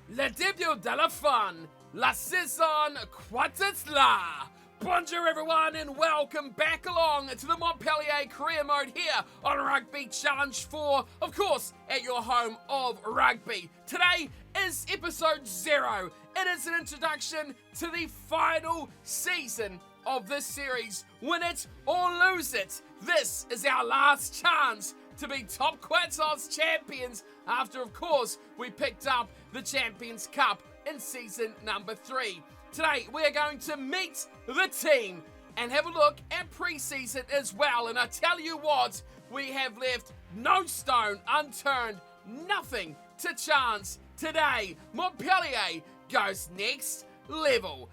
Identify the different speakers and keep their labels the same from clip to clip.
Speaker 1: Le début de la fin, la saison est là. Bonjour everyone and welcome back along to the Montpellier career mode here on Rugby Challenge 4, of course, at your home of rugby. Today is episode 0. It is an introduction to the final season of this series. Win it or lose it. This is our last chance to be top quartiles champions after, of course, we picked up the Champions Cup in season number 3. Today, we are going to meet the team and have a look at preseason as well. And I tell you what, we have left no stone unturned, nothing to chance today. Montpellier goes next level.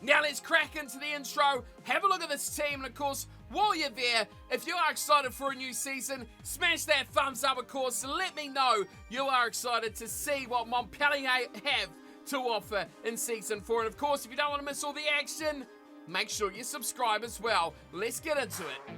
Speaker 1: Now let's crack into the intro, have a look at this team, and of course, while you're there, if you are excited for a new season, smash that thumbs up, of course, and let me know you are excited to see what Montpellier have to offer in season 4. And of course, if you don't want to miss all the action, make sure you subscribe as well. Let's get into it.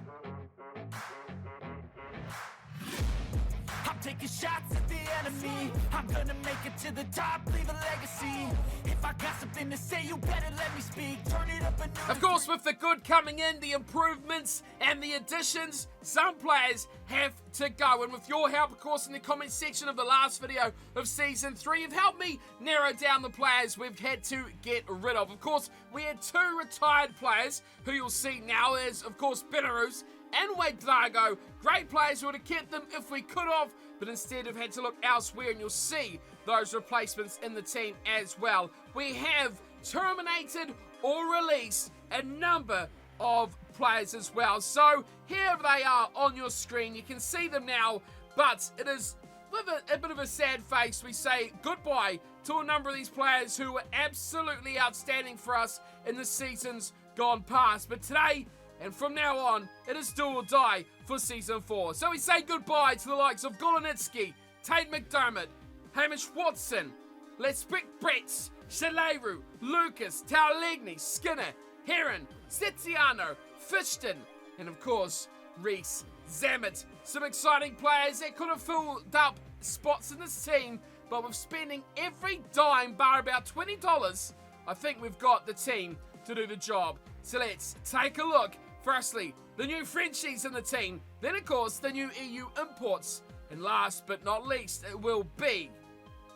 Speaker 2: Taking shots at the enemy. I'm gonna make it to the top, leave a legacy. If I got something to say, you better let me speak. Turn it up a new.
Speaker 1: Of course, with the good coming in, the improvements and the additions, some players have to go. And with your help, of course, in the comment section of the last video of Season 3, you've helped me narrow down the players we've had to get rid of. Of course, we had 2 retired players, who you'll see now as, of course, Belarus and Wade Drago. Great players. We would have kept them if we could have, but instead have had to look elsewhere, and you'll see those replacements in the team as well. We have terminated or released a number of players as well. So here they are on your screen. You can see them now, but it is with a bit of a sad face we say goodbye to a number of these players who were absolutely outstanding for us in the seasons gone past. But today, and from now on, it is do or die for Season 4. So we say goodbye to the likes of Golonitsky, Tate McDermott, Hamish Watson, Lespik Bretts, Shaleru, Lucas, Taulegny, Skinner, Heron, Setziano, Fishton, and of course, Reese Zammit. Some exciting players that could have filled up spots in this team, but with spending every dime bar about $20, I think we've got the team to do the job. So let's take a look. Firstly, the new Frenchies in the team, then of course the new EU imports, and last but not least, it will be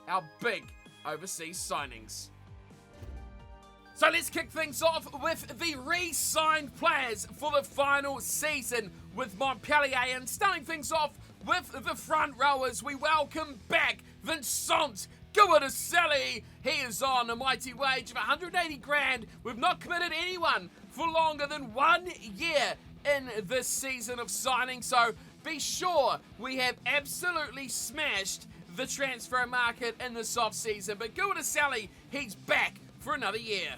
Speaker 1: our big overseas signings. So let's kick things off with the re-signed players for the final season with Montpellier, and starting things off with the front rowers, we welcome back Vincent Guardaselli. He is on a mighty wage of 180 grand. We've not committed anyone for longer than 1 year in this season of signing, so be sure we have absolutely smashed the transfer market in this off-season. But Guardaselli, he's back for another year.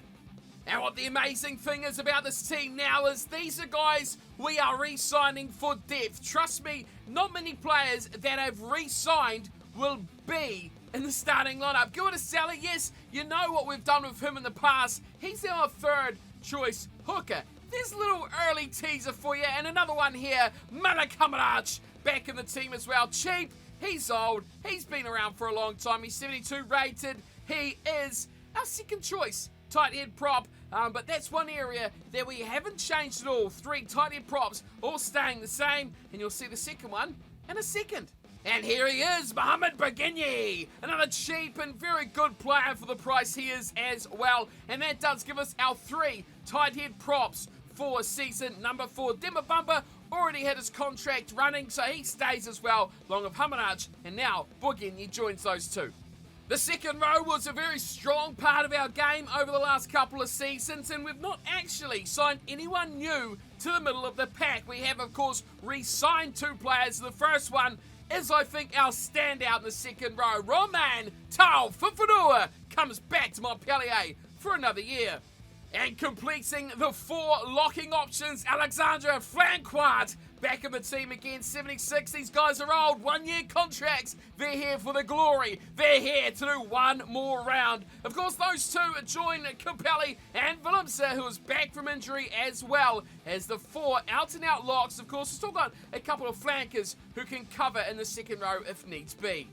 Speaker 1: And what the amazing thing is about this team now is these are guys we are re-signing for depth. Trust me, not many players that have re-signed will be in the starting lineup. Guardaselli, yes, you know what we've done with him in the past. He's our 3rd choice hooker. There's a little early teaser for you, and another one here, Malakamaraj, back in the team as well. Cheap, he's old, he's been around for a long time, he's 72 rated, he is our 2nd choice tight head prop, but that's one area that we haven't changed at all. 3 tight head props, all staying the same, and you'll see the second one in a second. And here he is, Mohamed Bergigny, another cheap and very good player for the price he is as well. And that does give us our 3 tight head props for season number 4. Demba Bumba already had his contract running, so he stays as well, along with Hamanaj, and now Bergigny joins those 2. The second row was a very strong part of our game over the last couple of seasons, and we've not actually signed anyone new to the middle of the pack. We have, of course, re-signed 2 players. The first one is, I think, our standout in the second row. Romain Tau Fufurua comes back to Montpellier for another year. And completing the 4 locking options, Alexandre Francois back in the team again, 76. These guys are old, 1-year contracts. They're here for the glory. They're here to do one more round. Of course, those 2 join Capelli and Willemse, who is back from injury, as well as the 4 out-and-out locks. Of course, we've still got a couple of flankers who can cover in the second row if needs be.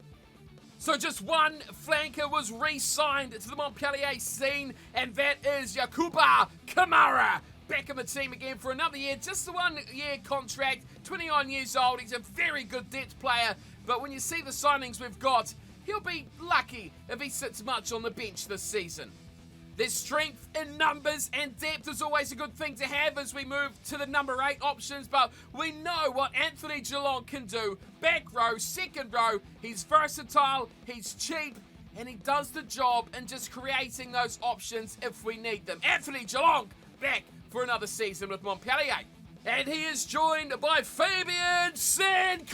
Speaker 1: So just one flanker was re-signed to the Montpellier scene, and that is Yakuba Kamara. Back in the team again for another year, just the 1 year contract, 29 years old. He's a very good depth player, but when you see the signings we've got, he'll be lucky if he sits much on the bench this season. There's strength in numbers, and depth is always a good thing to have as we move to the number 8 options, but we know what Anthony Geelong can do. Back row, second row, he's versatile, he's cheap, and he does the job in just creating those options if we need them. Anthony Geelong back for another season with Montpellier. And he is joined by Fabian Sanconi.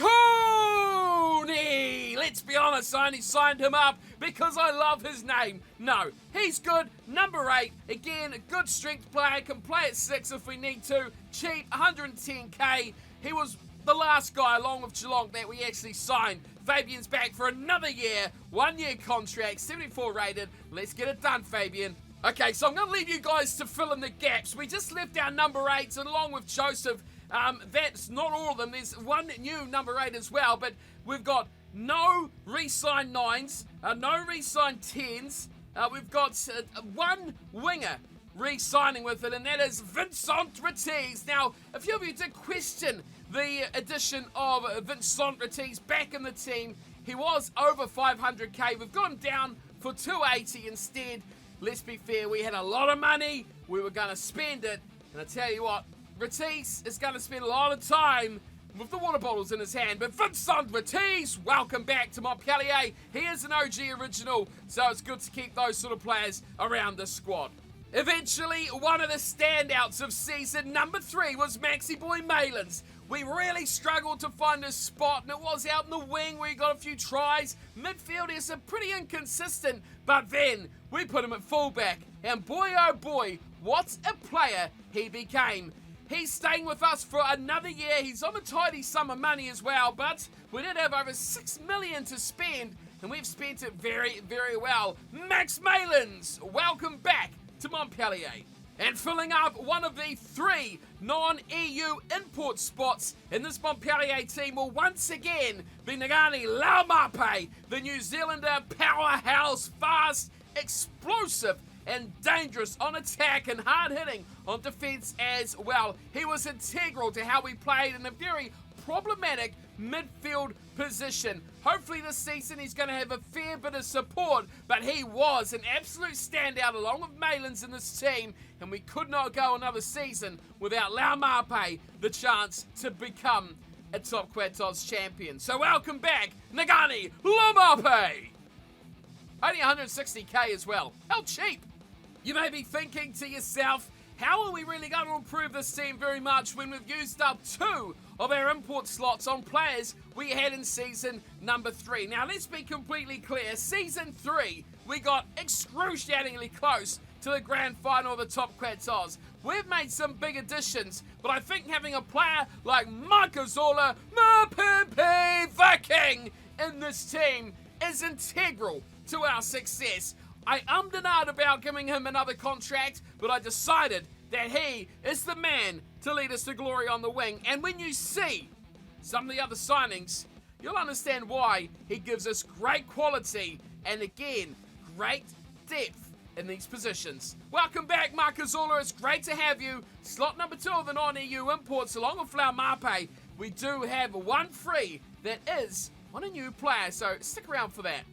Speaker 1: Let's be honest, I only signed him up because I love his name. No, he's good. Number 8. Again, a good strength player. Can play at 6 if we need to. Cheap, 110k. He was the last guy along with Geelong that we actually signed. Fabian's back for another year. 1 year contract, 74 rated. Let's get it done, Fabian. Okay, so I'm going to leave you guys to fill in the gaps. We just left our number 8s along with Joseph. That's not all of them. There's one new number 8 as well, but we've got no re-signed 9s, no re-signed 10s. We've got one winger re-signing with it, and that is Vincent Rattiz. Now, a few of you did question the addition of Vincent Rattiz back in the team. He was over 500k. We've got him down for 280 instead. Let's be fair, we had a lot of money, we were going to spend it, and I tell you what, Rattiz is going to spend a lot of time with the water bottles in his hand. But Vincent Rattiz, welcome back to Montpellier. He is an OG original, so it's good to keep those sort of players around the squad. Eventually, one of the standouts of season number 3 was Maxi Boy Malins. We really struggled to find a spot, and it was out in the wing where he got a few tries. Midfield is pretty inconsistent, but then we put him at fullback, and boy oh boy, what a player he became. He's staying with us for another year. He's on a tidy sum of money as well, but we did have over 6 million to spend, and we've spent it very, very well. Max Malins, welcome back to Montpellier. And filling up one of the 3 non-EU import spots in this Montpellier team will once again be Ngani Laumape, the New Zealander powerhouse, fast, explosive, and dangerous on attack and hard-hitting on defence as well. He was integral to how we played in a very problematic midfield position. Hopefully this season he's going to have a fair bit of support, but he was an absolute standout along with Malins in this team, and we could not go another season without Laumape the chance to become a Top Quatos champion. So welcome back, Ngani Laumape! Only 160k as well. How cheap! You may be thinking to yourself, how are we really going to improve this team very much when we've used up 2 of our import slots on players we had in season number 3? Now, let's be completely clear. Season 3, we got excruciatingly close to the grand final of the Top Quatos. We've made some big additions, but I think having a player like Makazola Mapimpi the King in this team is integral to our success. I ummed and ahed about giving him another contract, but I decided that he is the man to lead us to glory on the wing. And when you see some of the other signings, you'll understand why he gives us great quality and, again, great depth in these positions. Welcome back, Makazola. It's great to have you. Slot number 2 of the non-EU imports, along with Laumape. We do have one free that is on a new player, so stick around for that.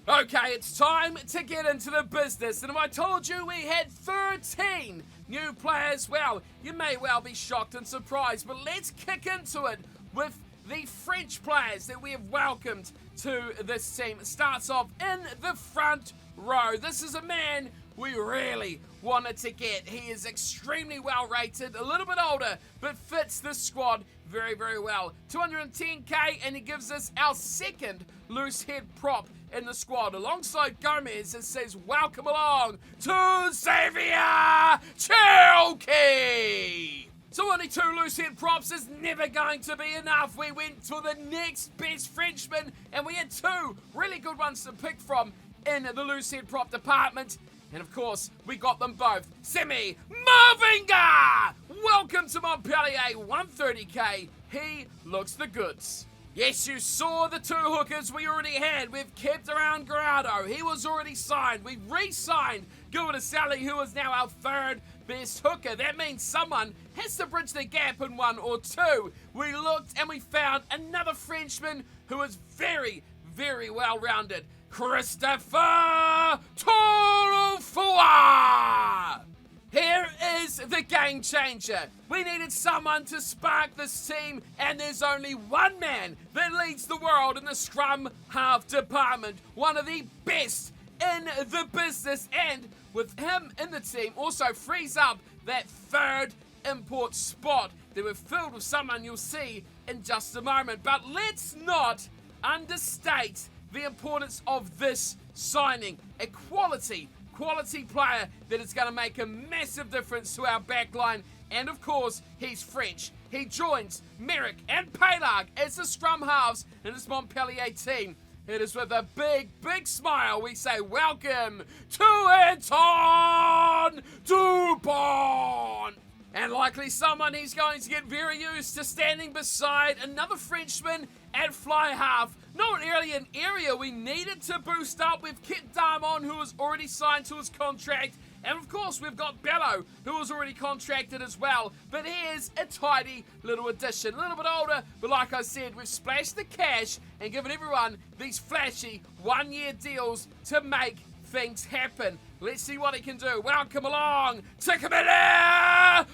Speaker 1: Okay, it's time to get into the business, and if I told you we had 13 new players, well, you may well be shocked and surprised, but let's kick into it with the French players that we have welcomed to this team. It starts off in the front row. This is a man we really wanted to get. He is extremely well rated, a little bit older, but fits this squad very, very well. 210k, and he gives us our second loose head prop in the squad. Alongside Gomez, it says, welcome along to Xavier Chilke. So only 2 loose head props is never going to be enough. We went to the next best Frenchman, and we had 2 really good ones to pick from in the loose head prop department. And of course, we got them both. Semi Mavinga! Welcome to Montpellier, 130k. He looks the goods. Yes, you saw the two hookers we already had. We've kept around Grado. He was already signed. We've re-signed Guadasali, who is now our third best hooker. That means someone has to bridge the gap in one or two. We looked and we found another Frenchman who is very, very well-rounded. Christopher Tolofua! Here is the game changer. We needed someone to spark this team, and there's only one man that leads the world in the scrum half department. One of the best in the business, and with him in the team also frees up that third import spot that we've filled with someone you'll see in just a moment. But let's not understate the importance of this signing. A quality player that is going to make a massive difference to our backline. And of course, he's French. He joins Merrick and Pelag as the scrum halves in this Montpellier team. It is with a big, big smile we say welcome to Anton Dupont. And likely someone he's going to get very used to standing beside another Frenchman at fly half. Not really an area we needed to boost up. We've kept Damon, who was already signed to his contract. And of course, we've got Bello, who was already contracted as well. But here's a tidy little addition. A little bit older, but like I said, we've splashed the cash and given everyone these flashy one-year deals to make things happen. Let's see what he can do. Welcome along to Camilla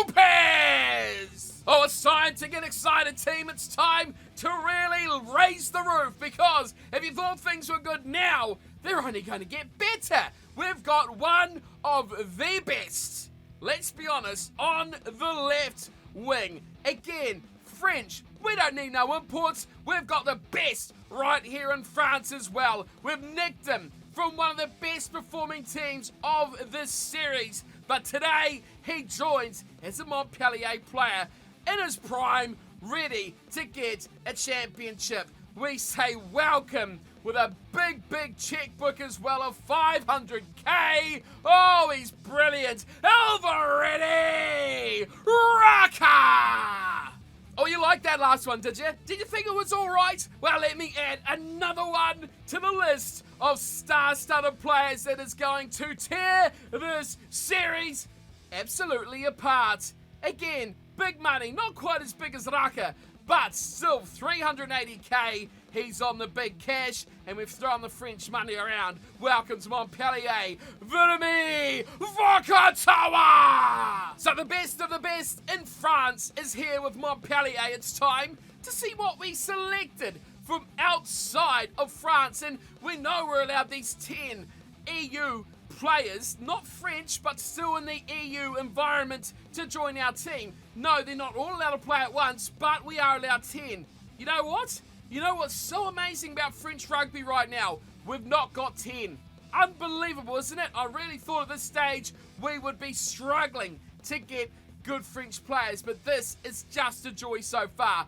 Speaker 1: Lopez! Oh, it's time to get excited, team. It's time to really raise the roof, because if you thought things were good now, they're only going to get better. We've got one of the best, let's be honest, on the left wing. Again, French. We don't need no imports. We've got the best right here in France as well. We've nicked him from one of the best performing teams of this series. But today, he joins as a Montpellier player in his prime, ready to get a championship. We say welcome with a big, big checkbook as well of 500k. Oh, he's brilliant. Alvaretti Raka! Oh, you liked that last one, did you? Did you think it was all right? Well, let me add another one to the list of star-studded players that is going to tear this series absolutely apart. Again, big money, not quite as big as Raka, but still 380k. He's on the big cash, and we've thrown the French money around. Welcome to Montpellier, Virimi Vakatawa! So the best of the best in France is here with Montpellier. It's time to see what we selected from outside of France. And we know we're allowed these 10 EU players, not French, but still in the EU environment, to join our team. No, they're not all allowed to play at once, but we are allowed 10. You know what? You know what's so amazing about French rugby right now? We've not got 10. Unbelievable, isn't it? I really thought at this stage we would be struggling to get good French players, but this is just a joy so far.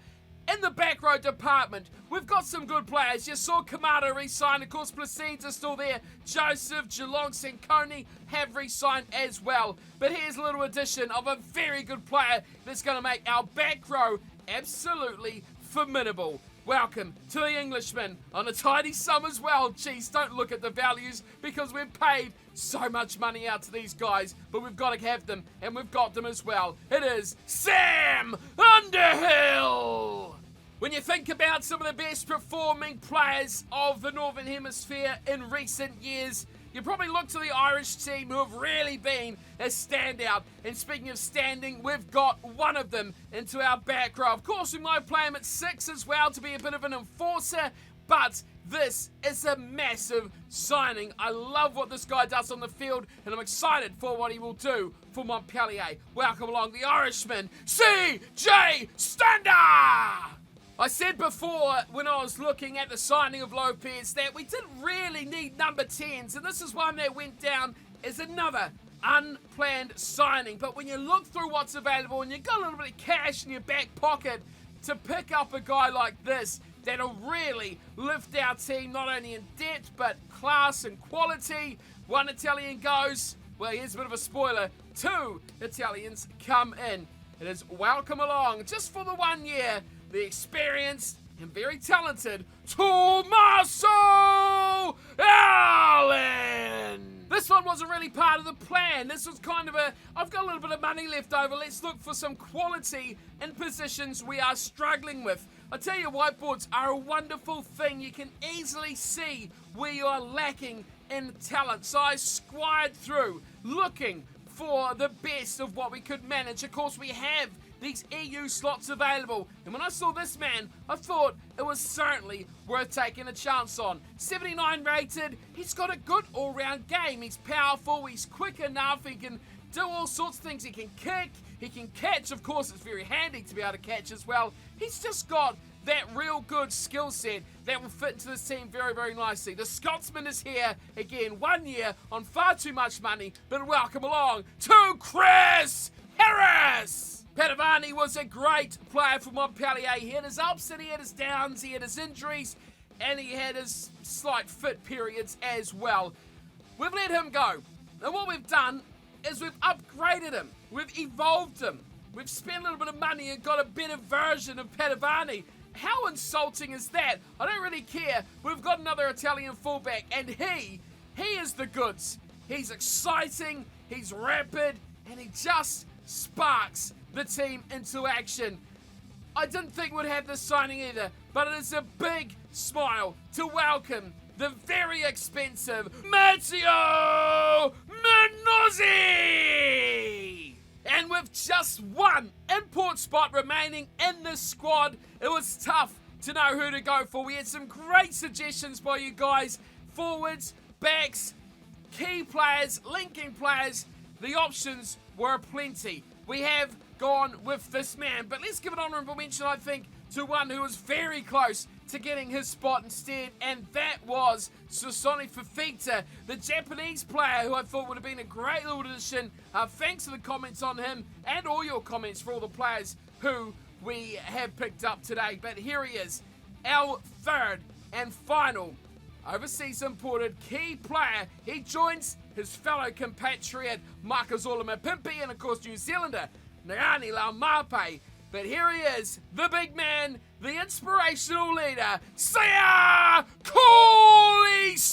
Speaker 1: In the back row department, we've got some good players. You saw Kamada re-sign. Of course, Placine's still there. Joseph, Geelong, Sankoni have re-signed as well. But here's a little addition of a very good player that's going to make our back row absolutely formidable. Welcome to the Englishman on a tidy sum as well. Jeez, don't look at the values, because we've paid so much money out to these guys, but we've got to have them, and we've got them as well. It is Sam Underhill! When you think about some of the best performing players of the Northern Hemisphere in recent years, you probably look to the Irish team, who have really been a standout. And speaking of standing, we've got one of them into our back row. Of course, we might play him at 6 as well to be a bit of an enforcer, but this is a massive signing. I love what this guy does on the field, and I'm excited for what he will do for Montpellier. Welcome along the Irishman, CJ Stander! I said before, when I was looking at the signing of Lopez, that we didn't really need number 10s, and this is one that went down as another unplanned signing. But when you look through what's available and you've got a little bit of cash in your back pocket to pick up a guy like this, that'll really lift our team, not only in depth, but class and quality. One Italian goes. Well, here's a bit of a spoiler. 2 Italians come in. It is welcome along, just for the 1 year, the experienced and very talented Tommaso Allen. This one wasn't really part of the plan. This was kind of I've got a little bit of money left over. Let's look for some quality in positions we are struggling with. I tell you, whiteboards are a wonderful thing. You can easily see where you are lacking in talent. So I squired through looking for the best of what we could manage. Of course, we have these EU slots available, and when I saw this man, I thought it was certainly worth taking a chance on. 79 rated, he's got a good all-round game. He's powerful, he's quick enough, he can do all sorts of things. He can kick, he can catch. Of course, it's very handy to be able to catch as well. He's just got that real good skill set that will fit into this team very, very nicely. The Scotsman is here again, 1 year on far too much money, but welcome along to Chris Harris. Padovani was a great player for Montpellier. He had his ups and he had his downs, he had his injuries, and he had his slight fit periods as well. We've let him go. And what we've done is we've upgraded him. We've evolved him. We've spent a little bit of money and got a better version of Padovani. How insulting is that? I don't really care. We've got another Italian fullback, and he is the goods. He's exciting, he's rapid, and he just sparks the team into action. I didn't think we'd have this signing either, but it is a big smile to welcome the very expensive Matteo Minozzi! And with just one import spot remaining in this squad, it was tough to know who to go for. We had some great suggestions by you guys. Forwards, backs, key players, linking players. The options were plenty. We have gone with this man, but let's give an honourable mention, I think, to one who was very close to getting his spot instead, and that was Sosoni Fafita, the Japanese player who I thought would have been a great little addition. Thanks for the comments on him and all your comments for all the players who we have picked up today. But here he is, our third and final overseas imported key player. He joins his fellow compatriot Marcus Olamapimpi and of course New Zealander Ngani Laumape. But here he is, the big man, the inspirational leader, Sia Kolisi!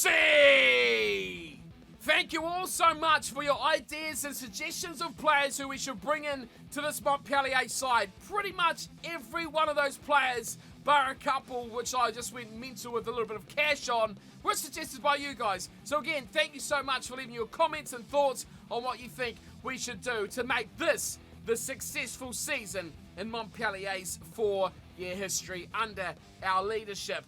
Speaker 1: Thank you all so much for your ideas and suggestions of players who we should bring in to this Montpellier side. Pretty much every one of those players, bar a couple which I just went mental with a little bit of cash on, were suggested by you guys. So again, thank you so much for leaving your comments and thoughts on what you think we should do to make this the successful season in Montpellier's 4-year history under our leadership.